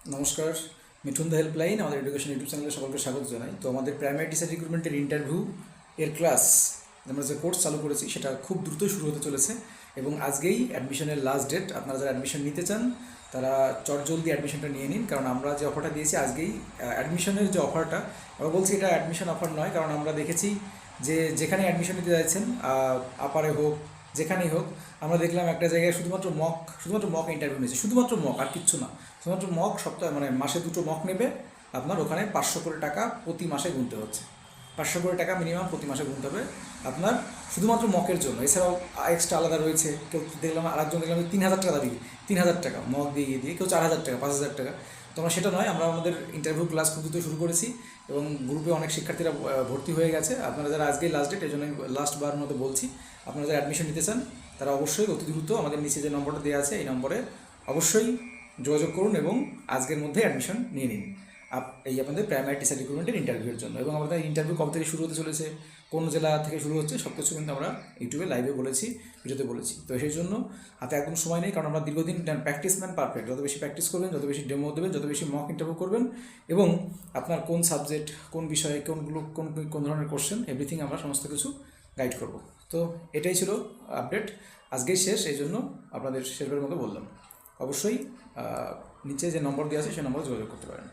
নমস্কার, Mithun the helpline আমাদের education YouTube চ্যানেলে সকলকে স্বাগত জানাই। তো আমাদের প্রাইমারি টিচার রিক্রুটমেন্টের ইন্টারভিউ এর ক্লাস আমরা যে কোর্স চালু করেছি সেটা খুব দ্রুতই শুরু হতে চলেছে এবং আজকেই অ্যাডমিশনের লাস্ট ডেট। আপনারা যারা অ্যাডমিশন নিতে চান তারা চটজলদি অ্যাডমিশনটা নিয়ে নিন, কারণ আমরা যে অফারটা দিয়েছি আজকেই অ্যাডমিশনের যে অফারটা, আমরা বলছি এটা অ্যাডমিশন অফার নয়, কারণ আমরা দেখেছি যে যেখানে অ্যাডমিশন নিতে যাচ্ছেন, আপারে হোক যেখানেই হোক, আমরা দেখলাম একটা জায়গায় শুধুমাত্র মক ইন্টারভিউ নিয়েছে, শুধুমাত্র মক, আর কিচ্ছু না। শুধুমাত্র মক সপ্তাহে মানে মাসে 2টো মক নেবে, আপনার ওখানে 500 করে টাকা প্রতি মাসে গুনতে হচ্ছে। 500 করে টাকা মিনিমাম প্রতি মাসে গুনতে হবে আপনার, শুধুমাত্র মকের জন্য। এছাড়াও এক্সট্রা আলাদা রয়েছে। কেউ দেখলাম, আরেকজন দেখলাম 3,000 টাকা দাবি, 3,000 টাকা মক দিয়ে কেউ 4,000 টাকা, 5,000 টাকা। তো আমরা সেটা নয়, আমরা আমাদের ইন্টারভিউ ক্লাস খুব দ্রুত শুরু করেছি এবং গ্রুপে অনেক শিক্ষার্থীরা ভর্তি হয়ে গেছে। আপনারা যারা আজকেই লাস্ট ডেট, এই জন্য লাস্ট বার মতো বলছি, আপনারা যারা অ্যাডমিশন নিতে চান তারা অবশ্যই অতি দ্রুত আমাদের নিচে যে নম্বরটা দেওয়া আছে এই নম্বরে অবশ্যই যোগাযোগ করুন এবং আজকের মধ্যে অ্যাডমিশন নিয়ে নিন এই আপনাদের প্রাইমারি টিচার রিক্রুটমেন্টের ইন্টারভিউর জন্য। এবং আমাদের ইন্টারভিউ কবে থেকে শুরু হতে চলেছে, কোন জেলা থেকে শুরু হচ্ছে, সব কিছু কিন্তু আমরা ইউটিউবে লাইভে বলেছি, ভিডিওতে বলেছি। তো সেই জন্য হাতে একদম সময় নেই, কারণ আমরা দীর্ঘদিন প্র্যাকটিস ম্যান পারফেক্ট। যত বেশি প্র্যাকটিস করবেন, যত বেশি ডেমো দেবেন, যত বেশি মক ইন্টারভিউ করবেন এবং আপনার কোন সাবজেক্ট, কোন বিষয়ে, কোন ধরনের কোশ্চেন, এভরিথিং আমরা সমস্ত কিছু গাইড করব। তো এটাই ছিল আপডেট, আজকেই শেষ, এই জন্য আপনাদের শেষবারের মতো বললাম। অবশ্যই নিচে যে নম্বর দেওয়া আছে সেই নম্বরে যোগাযোগ করতে পারেন।